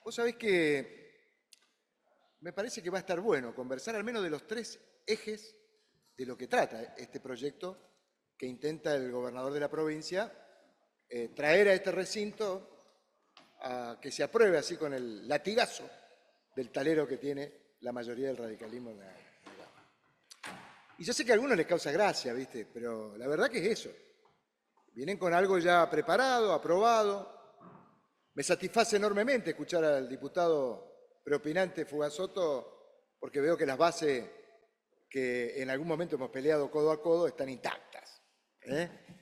Vos sabés que me parece que va a estar bueno conversar al menos de los tres ejes de lo que trata este proyecto que intenta el gobernador de la provincia traer a este recinto a que se apruebe así con el latigazo del talero que tiene la mayoría del radicalismo en la y yo sé que a algunos les causa gracia, ¿viste? Pero la verdad que es eso. Vienen con algo ya preparado, aprobado. Me satisface enormemente escuchar al diputado preopinante Fugazzotto porque veo que las bases que en algún momento hemos peleado codo a codo están intactas.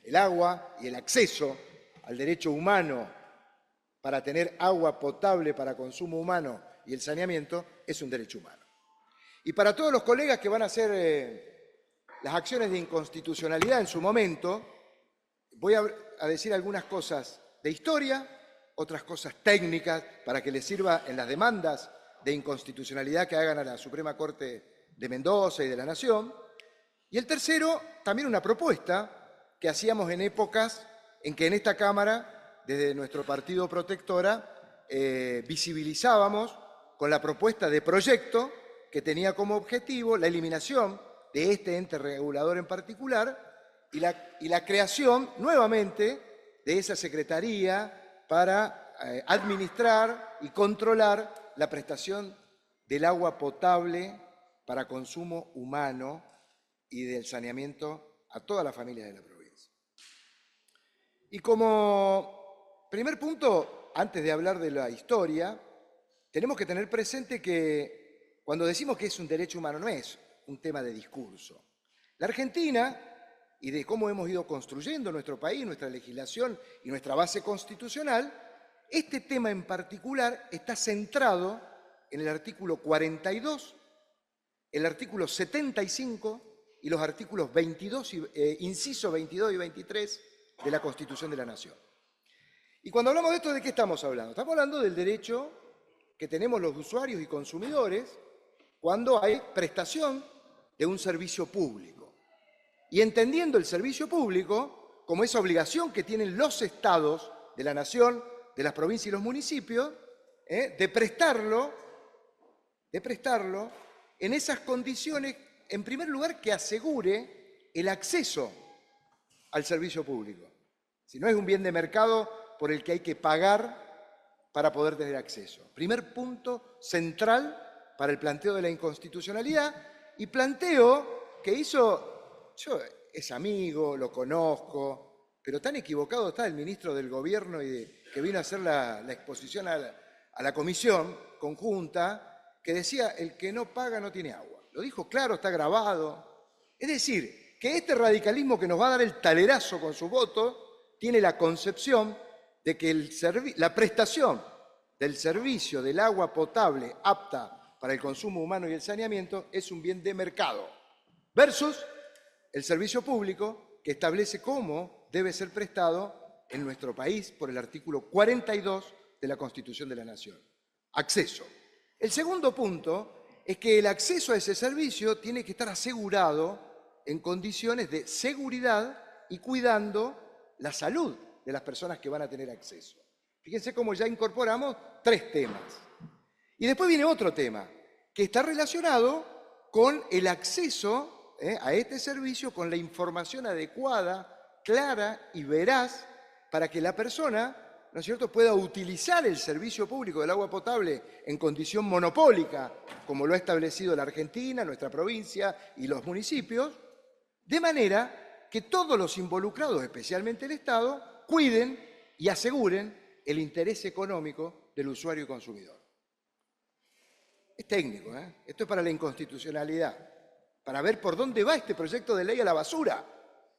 El agua y el acceso al derecho humano para tener agua potable para consumo humano y el saneamiento es un derecho humano. Y para todos los colegas que van a hacer las acciones de inconstitucionalidad en su momento, voy a decir algunas cosas de historia, otras cosas técnicas para que les sirva en las demandas de inconstitucionalidad que hagan a la Suprema Corte de Mendoza y de la Nación. Y el tercero, también una propuesta que hacíamos en épocas en que en esta Cámara, desde nuestro partido Protectora, visibilizábamos con la propuesta de proyecto que tenía como objetivo la eliminación de este ente regulador en particular y la creación nuevamente de esa secretaría para administrar y controlar la prestación del agua potable para consumo humano y del saneamiento a todas las familias de la provincia. Y como primer punto, antes de hablar de la historia, tenemos que tener presente que cuando decimos que es un derecho humano no es un tema de discurso. La Argentina, y de cómo hemos ido construyendo nuestro país, nuestra legislación y nuestra base constitucional, este tema en particular está centrado en el artículo 42, el artículo 75 y los artículos 22 inciso 22 y 23 de la Constitución de la Nación. Y cuando hablamos de esto, ¿de qué estamos hablando? Estamos hablando del derecho que tenemos los usuarios y consumidores cuando hay prestación de un servicio público. Y entendiendo el servicio público como esa obligación que tienen los estados de la nación, de las provincias y los municipios, de prestarlo en esas condiciones, en primer lugar, que asegure el acceso al servicio público. Si no es un bien de mercado por el que hay que pagar para poder tener acceso. Primer punto central para el planteo de la inconstitucionalidad, y planteo que hizo, yo es amigo, lo conozco, pero tan equivocado está el ministro del gobierno que vino a hacer la exposición a la comisión conjunta, que decía, el que no paga no tiene agua. Lo dijo claro, está grabado. Es decir, que este radicalismo que nos va a dar el talerazo con su voto, tiene la concepción de que la prestación del servicio del agua potable apta para el consumo humano y el saneamiento es un bien de mercado, versus el servicio público que establece cómo debe ser prestado en nuestro país por el artículo 42 de la Constitución de la Nación. Acceso. El segundo punto es que el acceso a ese servicio tiene que estar asegurado en condiciones de seguridad y cuidando la salud de las personas que van a tener acceso. Fíjense cómo ya incorporamos tres temas. Y después viene otro tema, que está relacionado con el acceso a este servicio, con la información adecuada, clara y veraz, para que la persona, ¿no es cierto?, pueda utilizar el servicio público del agua potable en condición monopólica, como lo ha establecido la Argentina, nuestra provincia y los municipios, de manera que todos los involucrados, especialmente el Estado, cuiden y aseguren el interés económico del usuario y consumidor. Es técnico, Esto es para la inconstitucionalidad, para ver por dónde va este proyecto de ley a la basura,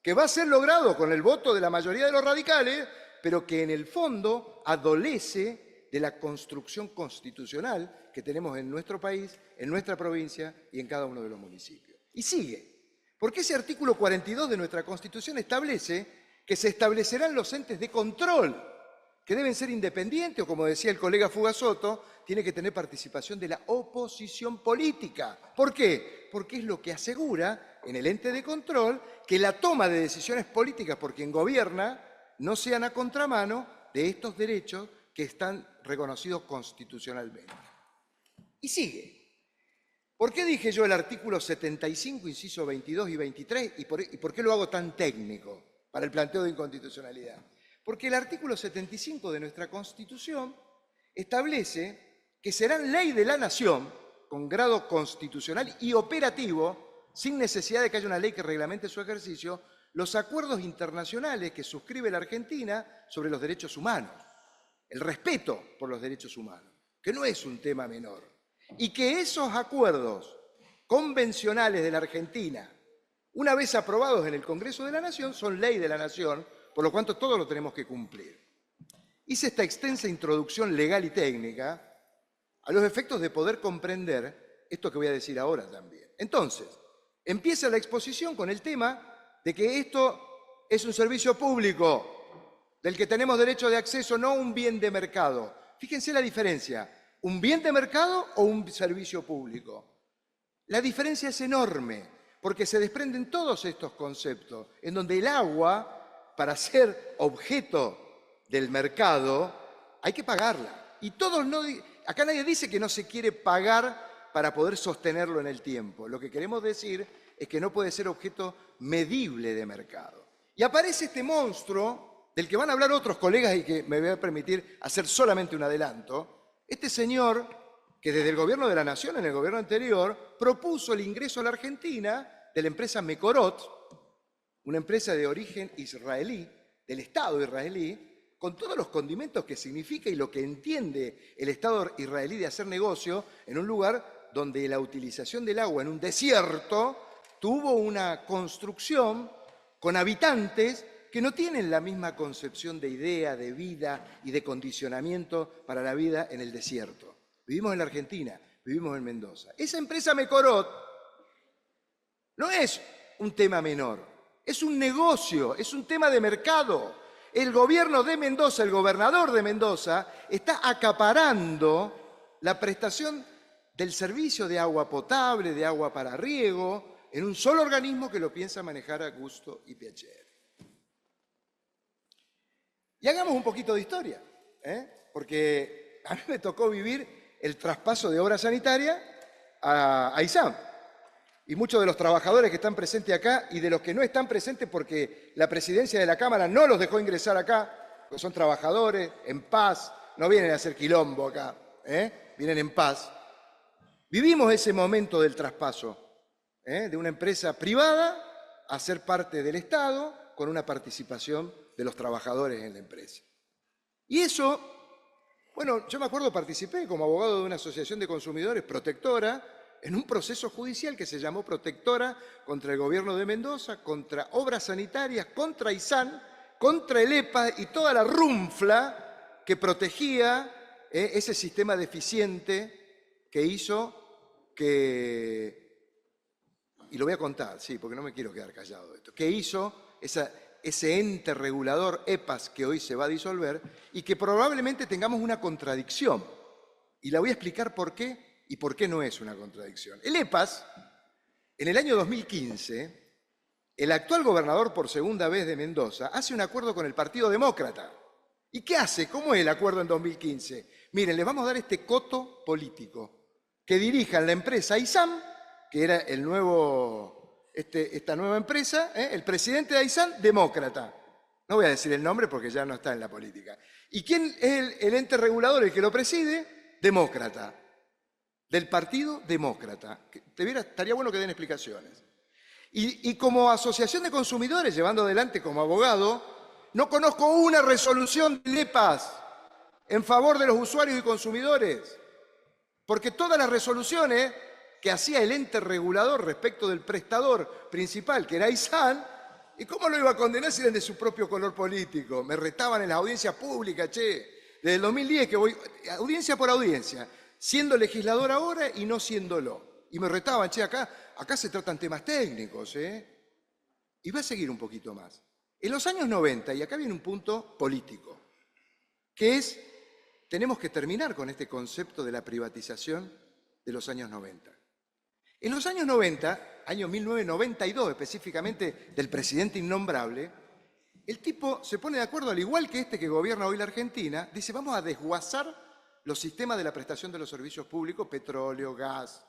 que va a ser logrado con el voto de la mayoría de los radicales, pero que en el fondo adolece de la construcción constitucional que tenemos en nuestro país, en nuestra provincia y en cada uno de los municipios. Y sigue, porque ese artículo 42 de nuestra Constitución establece que se establecerán los entes de control, que deben ser independientes, o como decía el colega Fugazzotto, tiene que tener participación de la oposición política. ¿Por qué? Porque es lo que asegura en el ente de control que la toma de decisiones políticas por quien gobierna no sean a contramano de estos derechos que están reconocido constitucionalmente. Y sigue. ¿Por qué dije yo el artículo 75, inciso 22 y 23? ¿Y por qué lo hago tan técnico para el planteo de inconstitucionalidad? Porque el artículo 75 de nuestra Constitución establece que serán ley de la nación, con grado constitucional y operativo, sin necesidad de que haya una ley que reglamente su ejercicio, los acuerdos internacionales que suscribe la Argentina sobre los derechos humanos, el respeto por los derechos humanos, que no es un tema menor. Y que esos acuerdos convencionales de la Argentina, una vez aprobados en el Congreso de la Nación, son ley de la Nación, por lo cual todos lo tenemos que cumplir. Hice esta extensa introducción legal y técnica a los efectos de poder comprender esto que voy a decir ahora también. Entonces, empieza la exposición con el tema de que esto es un servicio público del que tenemos derecho de acceso, no un bien de mercado. Fíjense la diferencia. ¿Un bien de mercado o un servicio público? La diferencia es enorme, porque se desprenden todos estos conceptos, en donde el agua, para ser objeto del mercado, hay que pagarla. Y todos acá nadie dice que no se quiere pagar para poder sostenerlo en el tiempo. Lo que queremos decir es que no puede ser objeto medible de mercado. Y aparece este monstruo, del que van a hablar otros colegas y que me voy a permitir hacer solamente un adelanto. Este señor, que desde el gobierno de la Nación, en el gobierno anterior, propuso el ingreso a la Argentina de la empresa Mekorot, una empresa de origen israelí, del Estado israelí, con todos los condimentos que significa y lo que entiende el Estado israelí de hacer negocio en un lugar donde la utilización del agua en un desierto tuvo una construcción con habitantes que no tienen la misma concepción de idea, de vida y de condicionamiento para la vida en el desierto. Vivimos en la Argentina, vivimos en Mendoza. Esa empresa Mekorot no es un tema menor, es un negocio, es un tema de mercado. El gobierno de Mendoza, el gobernador de Mendoza, está acaparando la prestación del servicio de agua potable, de agua para riego, en un solo organismo que lo piensa manejar a gusto y piacere. Y hagamos un poquito de historia, porque a mí me tocó vivir el traspaso de obra sanitaria a ISAM. Y muchos de los trabajadores que están presentes acá y de los que no están presentes porque la presidencia de la Cámara no los dejó ingresar acá, porque son trabajadores, en paz, no vienen a hacer quilombo acá, vienen en paz. Vivimos ese momento del traspaso de una empresa privada a ser parte del Estado con una participación de los trabajadores en la empresa. Y eso, bueno, yo me acuerdo, participé como abogado de una asociación de consumidores protectora en un proceso judicial que se llamó Protectora contra el gobierno de Mendoza, contra obras sanitarias, contra ISAN, contra el EPA y toda la runfla que protegía ese sistema deficiente que hizo que, y lo voy a contar, sí, porque no me quiero quedar callado de esto, que hizo ese ente regulador EPAS que hoy se va a disolver y que probablemente tengamos una contradicción. Y la voy a explicar por qué y por qué no es una contradicción. El EPAS, en el año 2015, el actual gobernador por segunda vez de Mendoza hace un acuerdo con el Partido Demócrata. ¿Y qué hace? ¿Cómo es el acuerdo en 2015? Miren, les vamos a dar este coto político, que dirijan la empresa ISAM, que era el nuevo... esta nueva empresa, el presidente de AISAN, demócrata. No voy a decir el nombre porque ya no está en la política. ¿Y quién es el ente regulador, el que lo preside? Demócrata. Del Partido Demócrata. Estaría bueno que den explicaciones. Y como asociación de consumidores, llevando adelante como abogado, no conozco una resolución del EPAS en favor de los usuarios y consumidores. Porque todas las resoluciones que hacía el ente regulador respecto del prestador principal, que era ISAN, ¿y cómo lo iba a condenar si eran de su propio color político? Me retaban en las audiencias públicas, che, desde el 2010 que voy, audiencia por audiencia, siendo legislador ahora y no siéndolo. Y me retaban, che, acá se tratan temas técnicos, Y va a seguir un poquito más. En los años 90, y acá viene un punto político, que es, tenemos que terminar con este concepto de la privatización de los años 90. En los años 90, año 1992 específicamente, del presidente innombrable, el tipo se pone de acuerdo, al igual que este que gobierna hoy la Argentina, dice, vamos a desguazar los sistemas de la prestación de los servicios públicos, petróleo, gas,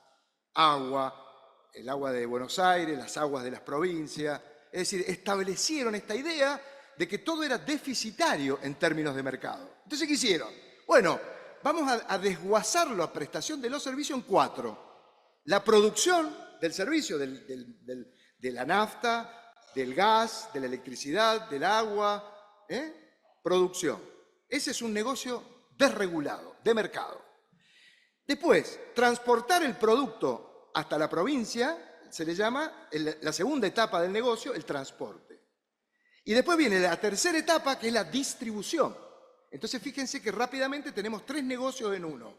agua, el agua de Buenos Aires, las aguas de las provincias. Es decir, establecieron esta idea de que todo era deficitario en términos de mercado. Entonces, ¿qué hicieron? Bueno, vamos a desguazar la prestación de los servicios en 4. La producción del servicio, de la nafta, del gas, de la electricidad, del agua, producción. Ese es un negocio desregulado, de mercado. Después, transportar el producto hasta la provincia se le llama la segunda etapa del negocio, el transporte. Y después viene la tercera etapa, que es la distribución. Entonces, fíjense que rápidamente tenemos 3 negocios en uno.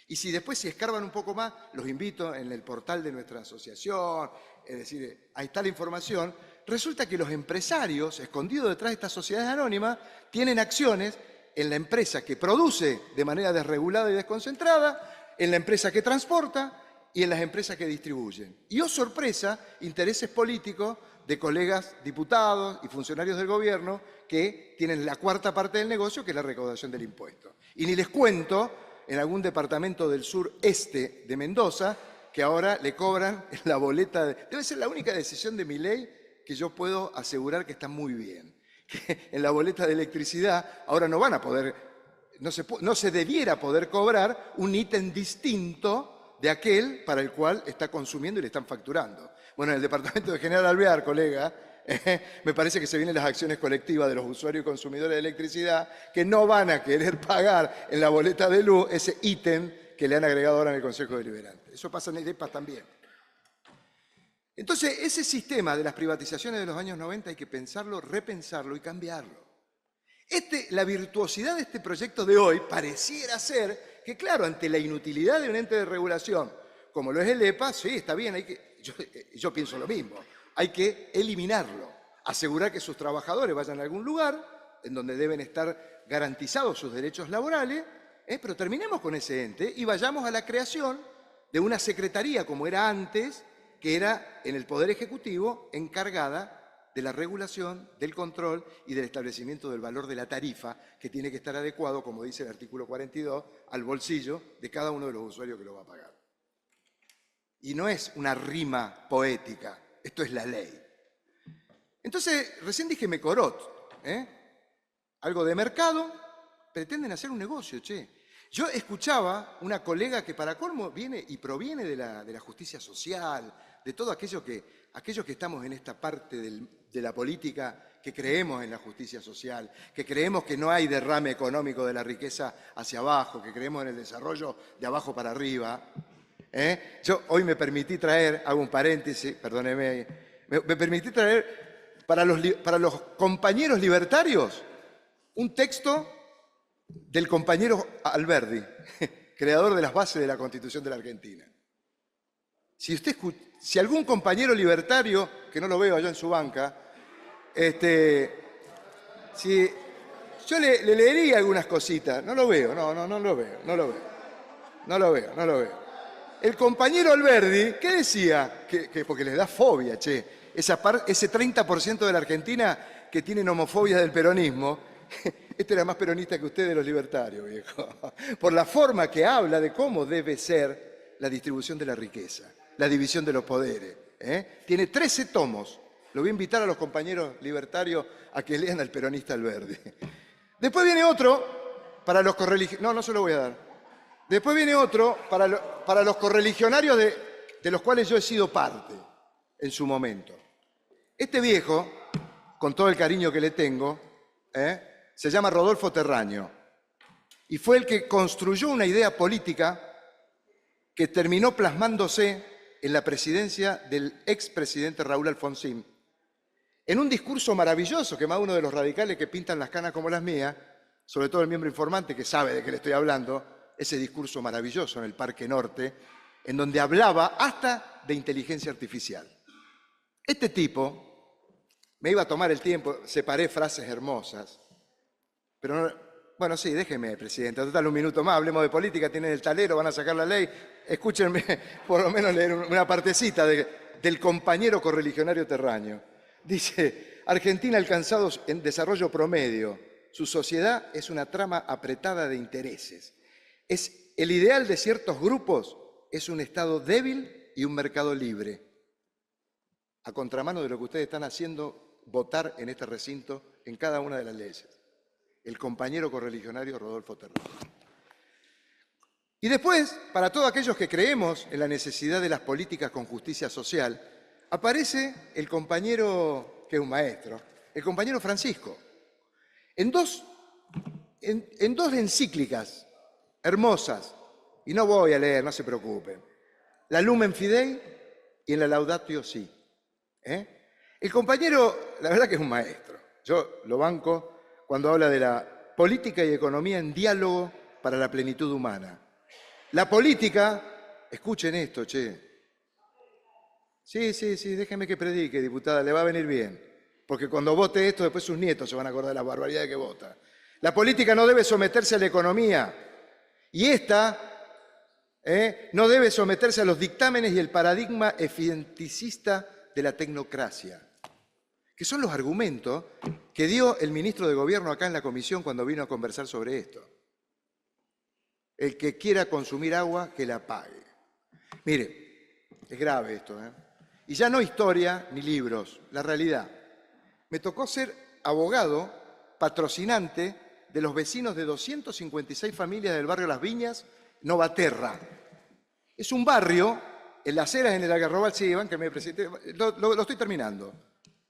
Y si después se escarban un poco más, los invito en el portal de nuestra asociación, es decir, ahí está la información. Resulta que los empresarios, escondidos detrás de estas sociedades anónimas, tienen acciones en la empresa que produce de manera desregulada y desconcentrada, en la empresa que transporta y en las empresas que distribuyen. Y, oh sorpresa, intereses políticos de colegas diputados y funcionarios del gobierno que tienen la cuarta parte del negocio, que es la recaudación del impuesto. Y ni les cuento en algún departamento del sureste de Mendoza, que ahora le cobran la boleta. Debe ser la única decisión de Milei que yo puedo asegurar que está muy bien. Que en la boleta de electricidad ahora no van a poder, no se debiera poder cobrar un ítem distinto de aquel para el cual está consumiendo y le están facturando. Bueno, en el departamento de General Alvear, colega, me parece que se vienen las acciones colectivas de los usuarios y consumidores de electricidad que no van a querer pagar en la boleta de luz ese ítem que le han agregado ahora en el Consejo Deliberante. Eso pasa en el EPA también. Entonces, ese sistema de las privatizaciones de los años 90 hay que pensarlo, repensarlo y cambiarlo. La virtuosidad de este proyecto de hoy pareciera ser que, claro, ante la inutilidad de un ente de regulación como lo es el EPA, sí, está bien, yo pienso lo mismo. Hay que eliminarlo, asegurar que sus trabajadores vayan a algún lugar en donde deben estar garantizados sus derechos laborales, pero terminemos con ese ente y vayamos a la creación de una secretaría como era antes, que era en el Poder Ejecutivo encargada de la regulación, del control y del establecimiento del valor de la tarifa, que tiene que estar adecuado, como dice el artículo 42, al bolsillo de cada uno de los usuarios que lo va a pagar. Y no es una rima poética, esto es la ley. Entonces, recién dije Mecorot, algo de mercado, pretenden hacer un negocio, che. Yo escuchaba una colega que para colmo viene y proviene de la justicia social, de todo aquellos que estamos en esta parte de la política, que creemos en la justicia social, que creemos que no hay derrame económico de la riqueza hacia abajo, que creemos en el desarrollo de abajo para arriba. Yo hoy me permití traer, hago un paréntesis, perdóneme, me permití traer para los compañeros libertarios un texto del compañero Alberdi, creador de las bases de la Constitución de la Argentina. Si algún compañero libertario, que no lo veo allá en su banca, yo le leería algunas cositas, no lo veo, no lo veo. El compañero Alberdi, ¿qué decía? Que porque les da fobia, che, ese 30% de la Argentina que tienen homofobia del peronismo. Este era más peronista que ustedes, los libertarios, viejo. Por la forma que habla de cómo debe ser la distribución de la riqueza, la división de los poderes. Tiene 13 tomos. Lo voy a invitar a los compañeros libertarios a que lean al peronista Alberdi. Después viene otro para los correligionarios. No se lo voy a dar. Después viene otro para los correligionarios de los cuales yo he sido parte en su momento. Este viejo, con todo el cariño que le tengo, se llama Rodolfo Terraño y fue el que construyó una idea política que terminó plasmándose en la presidencia del expresidente Raúl Alfonsín, en un discurso maravilloso que más uno de los radicales que pintan las canas como las mías, sobre todo el miembro informante que sabe de qué le estoy hablando, ese discurso maravilloso en el Parque Norte, en donde hablaba hasta de inteligencia artificial. Este tipo, me iba a tomar el tiempo, separé frases hermosas, pero no, bueno, sí, déjeme, presidenta, total un minuto más, hablemos de política, tienen el talero, van a sacar la ley, escúchenme por lo menos leer una partecita del compañero correligionario Terraño. Dice, Argentina ha alcanzado en desarrollo promedio, su sociedad es una trama apretada de intereses. Es el ideal de ciertos grupos es un Estado débil y un mercado libre, a contramano de lo que ustedes están haciendo votar en este recinto en cada una de las leyes. El compañero correligionario Rodolfo Terrón. Y después, para todos aquellos que creemos en la necesidad de las políticas con justicia social, aparece el compañero, que es un maestro, el compañero Francisco, en dos encíclicas hermosas, y no voy a leer, no se preocupen, la Lumen Fidei y en la Laudatio Si. El compañero, la verdad que es un maestro, yo lo banco cuando habla de la política y economía en diálogo para la plenitud humana. La política, escuchen esto, che. Sí, déjeme que predique, diputada, le va a venir bien. Porque cuando vote esto, después sus nietos se van a acordar de las barbaridades que vota. La política no debe someterse a la economía. Y esta no debe someterse a los dictámenes y el paradigma eficienticista de la tecnocracia, que son los argumentos que dio el ministro de Gobierno acá en la comisión cuando vino a conversar sobre esto. El que quiera consumir agua, que la pague. Mire, es grave esto, Y ya no historia ni libros, la realidad. Me tocó ser abogado, patrocinante de los vecinos de 256 familias del barrio Las Viñas, Novaterra. Es un barrio, en Las Heras, en el Algarrobal, sí, Iván, que me presenté, lo estoy terminando.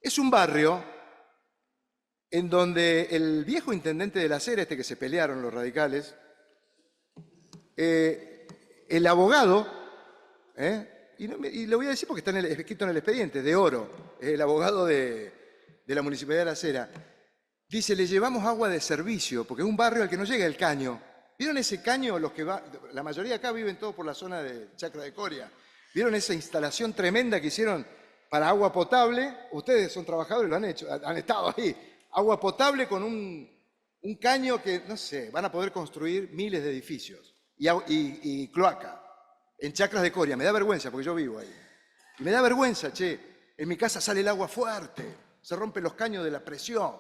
Es un barrio en donde el viejo intendente de Las Heras, que se pelearon los radicales, el abogado, y lo voy a decir porque está escrito en el expediente, de Oro, el abogado de la Municipalidad de Las Heras, dice, le llevamos agua de servicio, porque es un barrio al que no llega el caño. ¿Vieron ese caño? La mayoría acá viven todos por la zona de Chacra de Coria. ¿Vieron esa instalación tremenda que hicieron para agua potable? Ustedes son trabajadores, lo han hecho, han estado ahí. Agua potable con un caño que, no sé, van a poder construir miles de edificios. Y cloaca, en Chacras de Coria. Me da vergüenza porque yo vivo ahí. Y me da vergüenza, che. En mi casa sale el agua fuerte, se rompen los caños de la presión.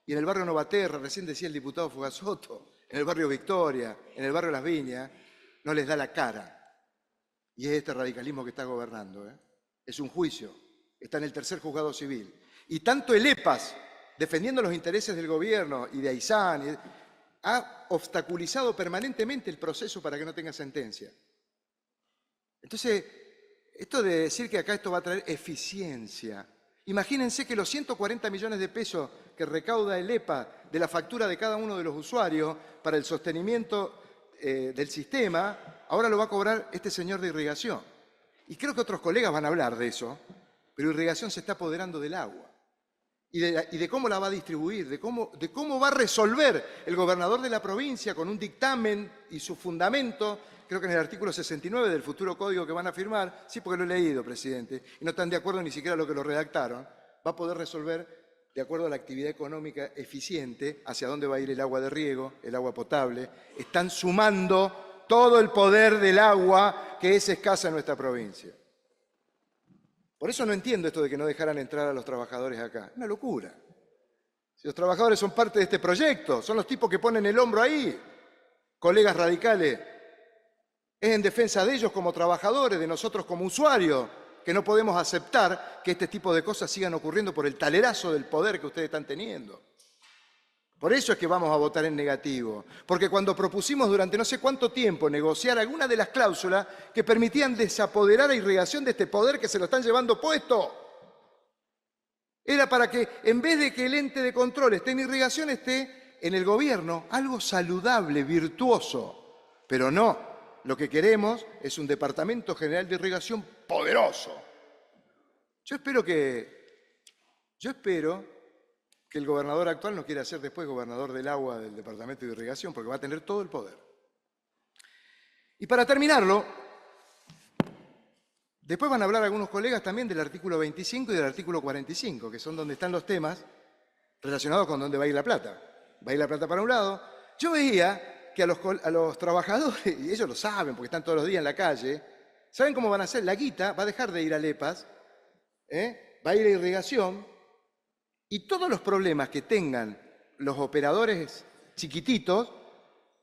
Y en el barrio Novaterra, recién decía el diputado Fugasoto, en el barrio Victoria, en el barrio Las Viñas, no les da la cara. Y es este radicalismo que está gobernando. Es un juicio, está en el tercer juzgado civil. Y tanto el EPAS, defendiendo los intereses del gobierno y de Aysán, ha obstaculizado permanentemente el proceso para que no tenga sentencia. Entonces, esto de decir que acá esto va a traer eficiencia. Imagínense que los 140 millones de pesos que recauda el EPA de la factura de cada uno de los usuarios para el sostenimiento del sistema, ahora lo va a cobrar este señor de irrigación. Y creo que otros colegas van a hablar de eso, pero irrigación se está apoderando del agua. Y de cómo la va a distribuir, de cómo va a resolver el gobernador de la provincia con un dictamen y su fundamento, creo que en el artículo 69 del futuro código que van a firmar, sí, porque lo he leído, presidente, y no están de acuerdo ni siquiera lo que lo redactaron, va a poder resolver de acuerdo a la actividad económica eficiente hacia dónde va a ir el agua de riego, el agua potable. Están sumando todo el poder del agua que es escasa en nuestra provincia. Por eso no entiendo esto de que no dejaran entrar a los trabajadores acá. Es una locura. Si los trabajadores son parte de este proyecto, son los tipos que ponen el hombro ahí, colegas radicales, es en defensa de ellos como trabajadores, de nosotros como usuarios, que no podemos aceptar que este tipo de cosas sigan ocurriendo por el talerazo del poder que ustedes están teniendo. Por eso es que vamos a votar en negativo, porque cuando propusimos durante no sé cuánto tiempo negociar alguna de las cláusulas que permitían desapoderar a irrigación de este poder que se lo están llevando puesto, era para que en vez de que el ente de control esté en irrigación, esté en el gobierno, algo saludable, virtuoso, pero no. Lo que queremos es un Departamento General de Irrigación poderoso. Yo espero que el gobernador actual no quiera ser después gobernador del agua del Departamento de Irrigación, porque va a tener todo el poder. Y para terminarlo, después van a hablar algunos colegas también del artículo 25 y del artículo 45, que son donde están los temas relacionados con dónde va a ir la plata. Va a ir la plata para un lado. Yo veía que a los trabajadores, y ellos lo saben porque están todos los días en la calle, ¿saben cómo van a hacer? La guita va a dejar de ir a EPAS, va a ir a irrigación, y todos los problemas que tengan los operadores chiquititos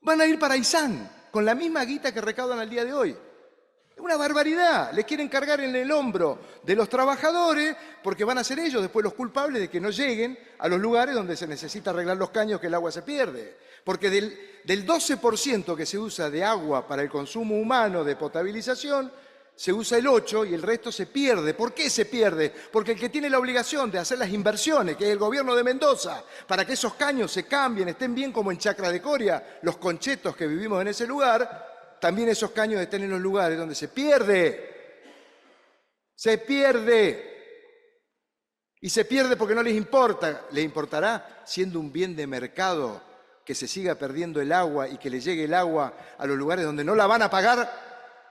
van a ir para Aysán, con la misma guita que recaudan al día de hoy. Es una barbaridad. Les quieren cargar en el hombro de los trabajadores porque van a ser ellos después los culpables de que no lleguen a los lugares donde se necesita arreglar los caños que el agua se pierde. Porque del 12% que se usa de agua para el consumo humano de potabilización, se usa el 8% y el resto se pierde. ¿Por qué se pierde? Porque el que tiene la obligación de hacer las inversiones, que es el gobierno de Mendoza, para que esos caños se cambien, estén bien como en Chacra de Coria, los conchetos que vivimos en ese lugar, también esos caños estén en los lugares donde se pierde. Se pierde. Y se pierde porque no les importa. ¿Les importará siendo un bien de mercado que se siga perdiendo el agua y que le llegue el agua a los lugares donde no la van a pagar?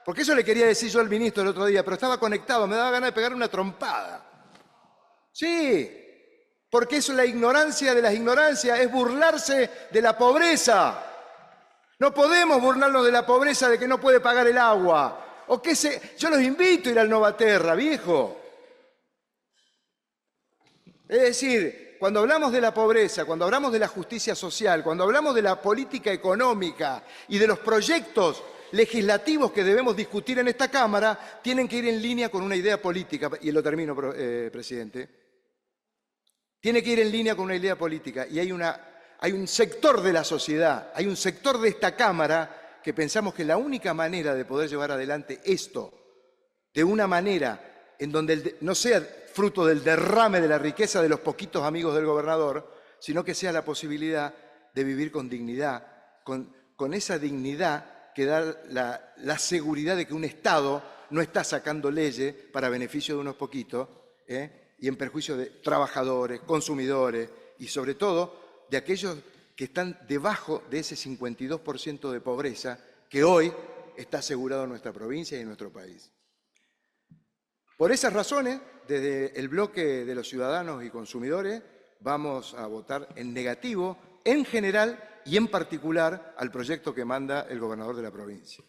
Porque eso le quería decir yo al ministro el otro día, pero estaba conectado, me daba ganas de pegarle una trompada. Sí, porque eso es la ignorancia de las ignorancias, es burlarse de la pobreza. No podemos burlarnos de la pobreza de que no puede pagar el agua. Yo los invito a ir al Novaterra, viejo. Es decir, cuando hablamos de la pobreza, cuando hablamos de la justicia social, cuando hablamos de la política económica y de los proyectos legislativos que debemos discutir en esta Cámara, tienen que ir en línea con una idea política. Y lo termino, presidente. Tiene que ir en línea con una idea política. Y hay un sector de la sociedad, hay un sector de esta Cámara que pensamos que la única manera de poder llevar adelante esto, de una manera en donde no sea fruto del derrame de la riqueza de los poquitos amigos del gobernador, sino que sea la posibilidad de vivir con dignidad, con esa dignidad que da la seguridad de que un Estado no está sacando leyes para beneficio de unos poquitos, y en perjuicio de trabajadores, consumidores y sobre todo de aquellos que están debajo de ese 52% de pobreza que hoy está asegurado en nuestra provincia y en nuestro país. Por esas razones, desde el bloque de los ciudadanos y consumidores, vamos a votar en negativo, en general y en particular, al proyecto que manda el gobernador de la provincia.